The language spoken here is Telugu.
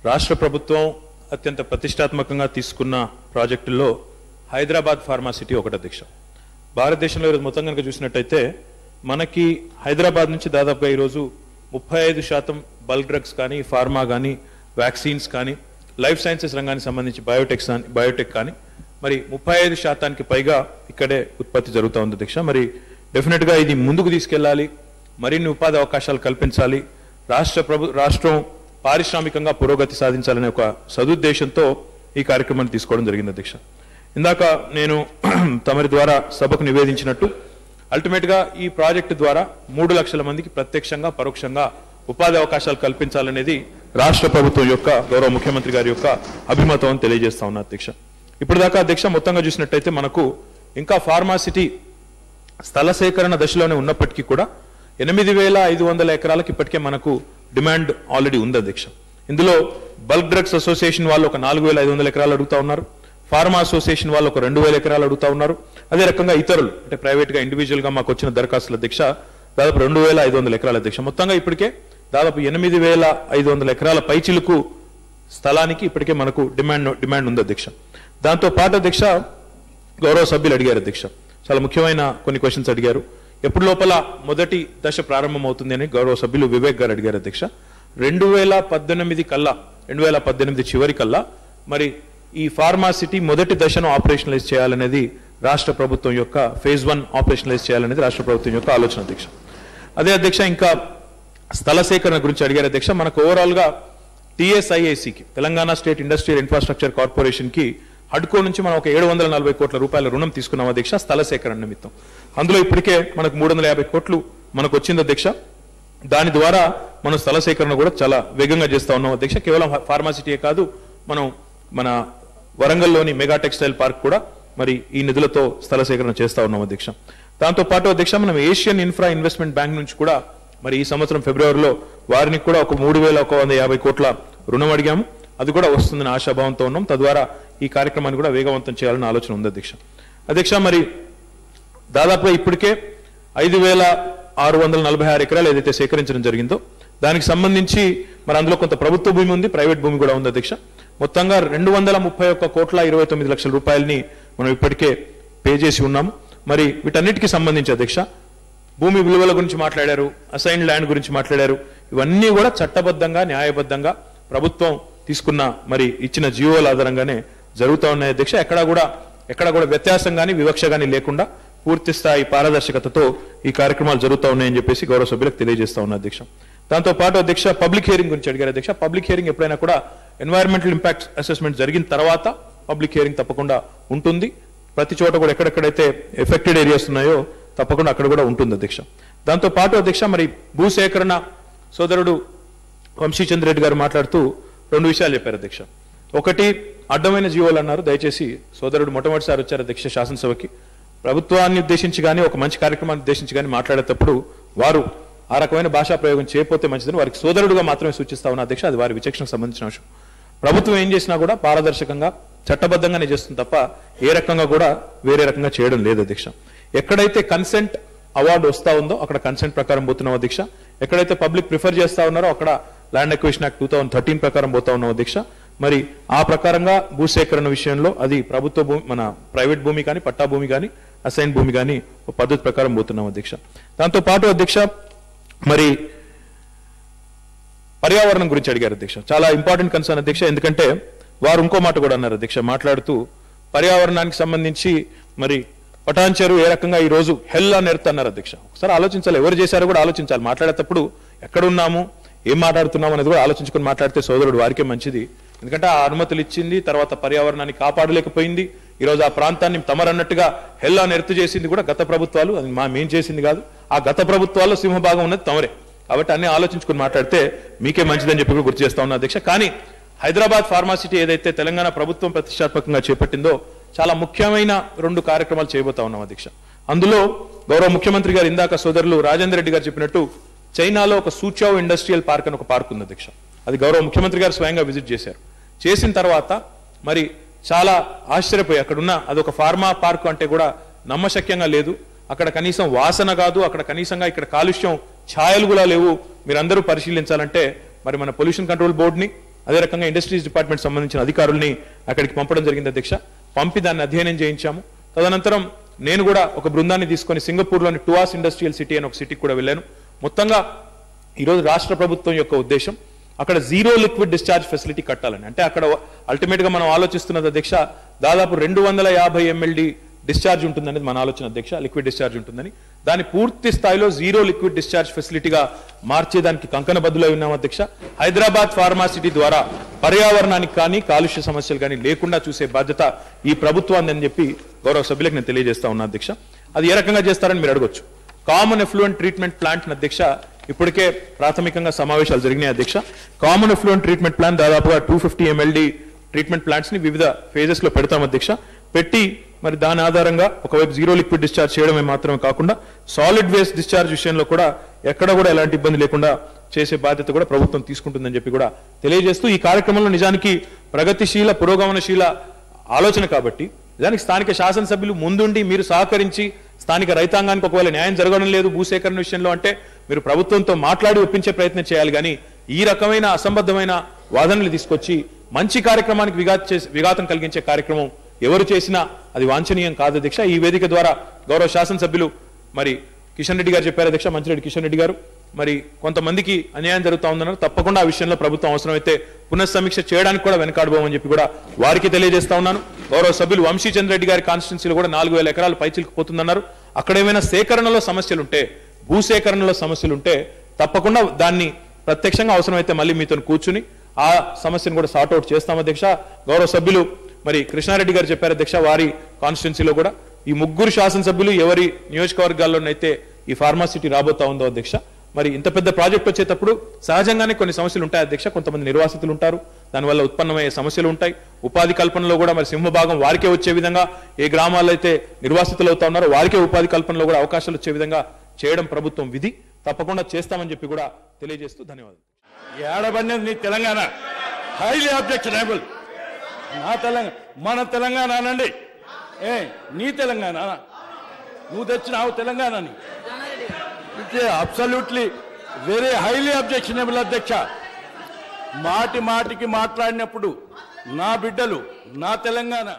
రాష్ట్ర ప్రభుత్వం అత్యంత ప్రతిష్టాత్మకంగా తీసుకున్న ప్రాజెక్టుల్లో హైదరాబాద్ ఫార్మా సిటీ ఒకటి అధ్యక్ష. భారతదేశంలో ఈరోజు మొత్తం కనుక చూసినట్టయితే మనకి హైదరాబాద్ నుంచి దాదాపుగా ఈరోజు 35% బల్క్ డ్రగ్స్ కానీ, ఫార్మా కానీ, వ్యాక్సిన్స్ కానీ, లైఫ్ సైన్సెస్ రంగానికి సంబంధించి బయోటెక్ కానీ మరి 35% పైగా ఇక్కడే ఉత్పత్తి జరుగుతూ ఉంది అధ్యక్ష. మరి డెఫినెట్గా ఇది ముందుకు తీసుకెళ్లాలి, మరిన్ని ఉపాధి అవకాశాలు కల్పించాలి, రాష్ట్రం పారిశ్రామికంగా పురోగతి సాధించాలనే ఒక సదుద్దేశంతో ఈ కార్యక్రమాన్ని తీసుకోవడం జరిగింది అధ్యక్ష. ఇందాక నేను తమరి ద్వారా సభకు నివేదించినట్టు అల్టిమేట్గా ఈ ప్రాజెక్టు ద్వారా 3 లక్షల మందికి ప్రత్యక్షంగా పరోక్షంగా ఉపాధి అవకాశాలు కల్పించాలనేది రాష్ట్ర ప్రభుత్వం యొక్క గౌరవ ముఖ్యమంత్రి గారి యొక్క అభిమతం అని తెలియజేస్తా ఉన్నా అధ్యక్ష. ఇప్పుడు దాకా అధ్యక్ష మొత్తంగా చూసినట్టయితే మనకు ఇంకా ఫార్మాసిటీ స్థల సేకరణ దశలోనే ఉన్నప్పటికీ కూడా 8,500 ఎకరాలకు ఇప్పటికే మనకు డిమాండ్ ఆల్రెడీ ఉంది అధ్యక్ష. ఇందులో బల్క్ డ్రగ్స్ అసోసియేషన్ వాళ్ళు ఒక 4,500 ఎకరాలు అడుగుతా ఉన్నారు, ఫార్మా అసోసియేషన్ వాళ్ళు ఒక 2,000 ఎకరాలు అడుగుతా ఉన్నారు. అదే రకంగా ఇతరులు అంటే ప్రైవేట్ గా ఇండివిజువల్ గా మాకు వచ్చిన దరఖాస్తుల అధ్యక్ష దాదాపు 2,500 ఎకరాల అధ్యక్ష. మొత్తంగా ఇప్పటికే దాదాపు 8,500 ఎకరాల పైచిలుకు స్థలానికి ఇప్పటికే మనకు డిమాండ్ ఉంది అధ్యక్ష. దాంతో పాటు అధ్యక్ష గౌరవ సభ్యులు అడిగారు అధ్యక్ష, చాలా ముఖ్యమైన కొన్ని క్వశ్చన్స్ అడిగారు. ఎప్పుడు లోపల మొదటి దశ ప్రారంభం అవుతుంది అని గౌరవ సభ్యులు వివేక్ గారు అడిగారు అధ్యక్ష. 2018 చివరి కల్లా మరి ఈ ఫార్మాసిటీ మొదటి దశను ఆపరేషనలైజ్ చేయాలనేది రాష్ట్ర ప్రభుత్వం యొక్క ఫేజ్ 1 ఆపరేషనలైజ్ చేయాలనేది రాష్ట్ర ప్రభుత్వం యొక్క ఆలోచన అధ్యక్ష. అదే అధ్యక్ష ఇంకా స్థల సేకరణ గురించి అడిగారు అధ్యక్ష. మనకు ఓవరాల్ గా TSIACకి Telangana state industrial infrastructure corporation కి హడ్కో నుంచి మనం ఒక 740 కోట్ల రూపాయల రుణం తీసుకున్నాం అధ్యక్ష స్థల సేకరణ నిమిత్తం. అందులో ఇప్పటికే మనకు 350 కోట్లు మనకు వచ్చింది అధ్యక్ష. దాని ద్వారా మనం స్థల సేకరణ కూడా చాలా వేగంగా చేస్తా ఉన్నాం అధ్యక్ష. కేవలం ఫార్మాసిటీయే కాదు, మనం మన వరంగల్లోని మెగా టెక్స్టైల్ పార్క్ కూడా మరి ఈ నిధులతో స్థల సేకరణ చేస్తా ఉన్నాం అధ్యక్ష. దాంతో పాటు అధ్యక్ష మనం ఏషియన్ ఇన్ఫ్రా ఇన్వెస్ట్మెంట్ బ్యాంక్ నుంచి కూడా మరి ఈ సంవత్సరం ఫిబ్రవరిలో వారికి కూడా ఒక 3,150 కోట్ల రుణం అడిగాము. అది కూడా వస్తుందని ఆశాభావంతో ఉన్నాం. తద్వారా ఈ కార్యక్రమాన్ని కూడా వేగవంతం చేయాలని ఆలోచన ఉంది అధ్యక్ష. అధ్యక్ష మరి దాదాపుగా ఇప్పటికే 5,646 ఎకరాలు ఏదైతే సేకరించడం జరిగిందో దానికి సంబంధించి మరి అందులో కొంత ప్రభుత్వ భూమి ఉంది, ప్రైవేట్ భూమి కూడా ఉంది అధ్యక్ష. మొత్తంగా 231,29,00,000 రూపాయలని మనం ఇప్పటికే పే చేసి ఉన్నాము. మరి వీటన్నిటికీ సంబంధించి అధ్యక్ష భూమి విలువల గురించి మాట్లాడారు, అసైన్ ల్యాండ్ గురించి మాట్లాడారు. ఇవన్నీ కూడా చట్టబద్ధంగా న్యాయబద్ధంగా ప్రభుత్వం తీసుకున్న మరి ఇచ్చిన జీవోల ఆధారంగానే జరుగుతూ ఉన్నాయి అధ్యక్ష. ఎక్కడ కూడా వ్యత్యాసం కానీ వివక్ష కానీ లేకుండా పూర్తి స్థాయి పారదర్శకతతో ఈ కార్యక్రమాలు జరుగుతూ ఉన్నాయని చెప్పేసి గౌరవ సభ్యులకు తెలియజేస్తా ఉన్నా అధ్యక్ష. దాంతో పాటు అధ్యక్ష పబ్లిక్ హియరింగ్ గురించి అడిగారు అధ్యక్ష. పబ్లిక్ హియరింగ్ ఎప్పుడైనా కూడా ఎన్వైరన్మెంటల్ ఇంపాక్ట్ అసెస్మెంట్ జరిగిన తర్వాత పబ్లిక్ హియరింగ్ తప్పకుండా ఉంటుంది. ప్రతి చోట కూడా ఎక్కడెక్కడైతే ఎఫెక్టెడ్ ఏరియాస్ ఉన్నాయో తప్పకుండా అక్కడ కూడా ఉంటుంది అధ్యక్ష. దాంతో పాటు అధ్యక్ష మరి భూసేకరణ సోదరుడు వంశీచంద్ర రెడ్డి గారు మాట్లాడుతూ 2 విషయాలు చెప్పారు అధ్యక్ష. ఒకటి అడ్డమైన జీవోలు అన్నారు. దయచేసి సోదరుడు మొట్టమొదటిసారి వచ్చారు అధ్యక్ష శాసనసభకి. ప్రభుత్వాన్ని ఉద్దేశించి కానీ ఒక మంచి కార్యక్రమాన్ని ఉద్దేశించి కానీ మాట్లాడేటప్పుడు వారు ఆ రకమైన భాషా ప్రయోగం చేయకపోతే మంచిదని వారికి సోదరుడుగా మాత్రమే సూచిస్తా ఉన్నా అధ్యక్ష. అది వారి విచక్షణకు సంబంధించిన అంశం. ప్రభుత్వం ఏం చేసినా కూడా పారదర్శకంగా చట్టబద్ధంగానే చేస్తుంది తప్ప ఏ రకంగా కూడా వేరే రకంగా చేయడం లేదు అధ్యక్ష. ఎక్కడైతే కన్సెంట్ అవార్డు వస్తా ఉందో అక్కడ కన్సెంట్ ప్రకారం పోతున్నాం అధ్యక్ష. ఎక్కడైతే పబ్లిక్ ప్రిఫర్ చేస్తా ఉన్నారో అక్కడ ల్యాండ్ అక్విజిషన్ యాక్ట్ 2013 ప్రకారం పోతా ఉన్నాం అధ్యక్ష. మరి ఆ ప్రకారంగా భూసేకరణ విషయంలో అది ప్రభుత్వ భూమి, మన ప్రైవేట్ భూమి కానీ, పట్టా భూమి కానీ, అసైన్ భూమి కానీ ఒక పద్ధతి ప్రకారం పోతున్నాం అధ్యక్ష. దాంతో పాటు అధ్యక్ష మరి పర్యావరణం గురించి అడిగారు అధ్యక్ష. చాలా ఇంపార్టెంట్ కన్సర్న్ అధ్యక్ష. ఎందుకంటే వారు ఇంకో మాట కూడా అన్నారు అధ్యక్ష. మాట్లాడుతూ పర్యావరణానికి సంబంధించి మరి పటాన్చెరు ఏ రకంగా ఈ రోజు హెల్ అని ఎరుతున్నారు అధ్యక్ష. ఒకసారి ఆలోచించాలి, ఎవరు చేశారో కూడా ఆలోచించాలి. మాట్లాడేటప్పుడు ఎక్కడున్నాము, ఏం మాట్లాడుతున్నాము అనేది కూడా ఆలోచించుకొని మాట్లాడితే సోదరుడు వారికే మంచిది. ఎందుకంటే ఆ అనుమతులు ఇచ్చింది, తర్వాత పర్యావరణాన్ని కాపాడలేకపోయింది. ఈ రోజు ఆ ప్రాంతాన్ని తమరన్నట్టుగా హెల్ అని ఎర్తు చేసింది కూడా గత ప్రభుత్వాలు, అది మేం చేసింది కాదు. ఆ గత ప్రభుత్వాల్లో సింహభాగం ఉన్నది తమరే. కాబట్టి అన్ని ఆలోచించుకొని మాట్లాడితే మీకే మంచిదని చెప్పి గుర్తు చేస్తా ఉన్నా అధ్యక్ష. కానీ హైదరాబాద్ ఫార్మాసిటీ ఏదైతే తెలంగాణ ప్రభుత్వం ప్రతిష్టాత్మకంగా చేపట్టిందో చాలా ముఖ్యమైన 2 కార్యక్రమాలు చేయబోతా ఉన్నాం అధ్యక్ష. అందులో గౌరవ ముఖ్యమంత్రి గారు ఇందాక సోదరులు రాజేందర్ రెడ్డి గారు చెప్పినట్టు చైనాలో ఒక సూచావ్ ఇండస్ట్రియల్ పార్క్ అని ఒక పార్క్ ఉంది అధ్యక్ష. అది గౌరవ ముఖ్యమంత్రి గారు స్వయంగా విజిట్ చేశారు. చేసిన తర్వాత మరి చాలా ఆశ్చర్యపోయి అక్కడున్న అదొక ఫార్మా పార్క్ అంటే కూడా నమ్మశక్యంగా లేదు. అక్కడ కనీసం వాసన కాదు, అక్కడ కనీసంగా ఇక్కడ కాలుష్యం ఛాయలు కూడా లేవు. మీరందరూ పరిశీలించాలంటే మరి మన పొల్యూషన్ కంట్రోల్ బోర్డుని అదే రకంగా ఇండస్ట్రీస్ డిపార్ట్మెంట్ సంబంధించిన అధికారుల్ని అక్కడికి పంపడం జరిగింది అధ్యక్ష. పంపి దాన్ని అధ్యయనం చేయించాము. తదనంతరం నేను కూడా ఒక బృందాన్ని తీసుకొని సింగపూర్లోని టువాస్ ఇండస్ట్రియల్ సిటీ అని ఒక సిటీకి కూడా వెళ్ళాను. మొత్తంగా ఈరోజు రాష్ట్ర ప్రభుత్వం యొక్క ఉద్దేశం అక్కడ జీరో లిక్విడ్ డిశ్చార్జ్ ఫెసిలిటీ కట్టాలని. అంటే అక్కడ అల్టిమేట్ గా మనం ఆలోచిస్తున్నది అధ్యక్ష, దాదాపు 250 MLD డిశ్చార్జ్ ఉంటుందనేది మన ఆలోచన అధ్యక్ష, లిక్విడ్ డిశ్చార్జ్ ఉంటుందని. దాని పూర్తి స్థాయిలో జీరో లిక్విడ్ డిశ్చార్జ్ ఫెసిలిటీగా మార్చేదానికి కంకణబద్దులై ఉన్నాం అధ్యక్ష. హైదరాబాద్ ఫార్మాసిటీ ద్వారా పర్యావరణానికి కానీ కాలుష్య సమస్యలు కానీ లేకుండా చూసే బాధ్యత ఈ ప్రభుత్వాన్ని అని చెప్పి గౌరవ సభ్యులకు నేను తెలియజేస్తా ఉన్నా అధ్యక్ష. అది ఏ రకంగా చేస్తారని మీరు అడగొచ్చు. కామన్ ఎఫ్లూయెంట్ ట్రీట్మెంట్ ప్లాంట్ అధ్యక్ష ఇప్పటికే ప్రాథమికంగా సమావేశాలు జరిగినాయి అధ్యక్ష. కామన్ ఎఫ్లూయెంట్ ట్రీట్మెంట్ ప్లాంట్ దాదాపుగా 250 MLD ట్రీట్మెంట్ ప్లాంట్స్ ని వివిధ ఫేజెస్ లో పెడతాం అధ్యక్ష. పెట్టి మరి దాని ఆధారంగా ఒకవైపు జీరో లిక్విడ్ డిశ్చార్జ్ చేయడమే మాత్రమే కాకుండా సాలిడ్ వేస్ట్ డిశ్చార్జ్ విషయంలో కూడా ఎక్కడ కూడా ఎలాంటి ఇబ్బంది లేకుండా చేసే బాధ్యత కూడా ప్రభుత్వం తీసుకుంటుందని చెప్పి కూడా తెలియజేస్తూ, ఈ కార్యక్రమంలో నిజానికి ప్రగతిశీల పురోగమనశీల ఆలోచన కాబట్టి నిజానికి స్థానిక శాసనసభ్యులు ముందుండి మీరు సహకరించి స్థానిక రైతాంగానికి ఒకవేళ న్యాయం జరగడం లేదు భూసేకరణ విషయంలో అంటే మీరు ప్రభుత్వంతో మాట్లాడి ఒప్పించే ప్రయత్నం చేయాలి. కానీ ఈ రకమైన అసంబద్ధమైన వాదనలు తీసుకొచ్చి మంచి కార్యక్రమానికి విఘాతం కలిగించే కార్యక్రమం ఎవరు చేసినా అది వాంఛనీయం కాదు అధ్యక్ష. ఈ వేదిక ద్వారా గౌరవ శాసనసభ్యులు మరి కిషన్ రెడ్డి గారు చెప్పారు అధ్యక్ష, మంచిరెడ్డి కిషన్ రెడ్డి గారు, మరి కొంతమందికి అన్యాయం జరుగుతా ఉందన్నారు. తప్పకుండా ఆ విషయంలో ప్రభుత్వం అవసరమైతే పునఃసమీక్ష చేయడానికి కూడా వెనకాడబోమని చెప్పి కూడా వారికి తెలియజేస్తా ఉన్నాను. గౌరవ సభ్యులు వంశీచంద్ర రెడ్డి గారి కాన్స్టిట్యున్సీలో కూడా 4000 ఎకరాలు పైచిలుకుపోతుందన్నారు. అక్కడ ఏమైనా సేకరణలో సమస్యలుంటే, భూసేకరణలో సమస్యలుంటే తప్పకుండా దాన్ని ప్రత్యక్షంగా అవసరమైతే మళ్ళీ మీతో కూర్చుని ఆ సమస్యను కూడా సార్ట్అవుట్ చేస్తాం అధ్యక్ష. గౌరవ సభ్యులు మరి కృష్ణారెడ్డి గారు చెప్పారు అధ్యక్ష, వారి కాన్స్టిట్యున్సీలో కూడా ఈ 3 శాసనసభ్యులు ఎవరి నియోజకవర్గాల్లోనైతే ఈ ఫార్మాసిటీ రాబోతా ఉందో అధ్యక్ష, మరి ఇంత పెద్ద ప్రాజెక్ట్ వచ్చేటప్పుడు సహజంగానే కొన్ని సమస్యలు ఉంటాయి అధ్యక్ష. కొంతమంది నిర్వాసితులు ఉంటారు, దానివల్ల ఉత్పన్నమయ్యే సమస్యలు ఉంటాయి. ఉపాధి కల్పనలో కూడా మరి సింహభాగం వారికే వచ్చే విధంగా ఏ గ్రామాల్లో అయితే నిర్వాసితులు అవుతా ఉన్నారో వారికే ఉపాధి కల్పనలో కూడా అవకాశాలు వచ్చే విధంగా చేయడం ప్రభుత్వం విధి. తప్పకుండా చేస్తామని చెప్పి కూడా తెలియజేస్తూ ధన్యవాదాలు. ఏడబడినది నీ తెలంగాణ, హైలీ అబ్జెక్షనబుల్. నా తెలంగాణ, మన తెలంగాణ అనండి. నీ తెలంగాణ నువ్వు తెచ్చినావు తెలంగాణని. It's absolutely very highly objectionable అధ్యక్ష. మాటికి మాట్లాడినప్పుడు నా బిడ్డలు, నా తెలంగాణ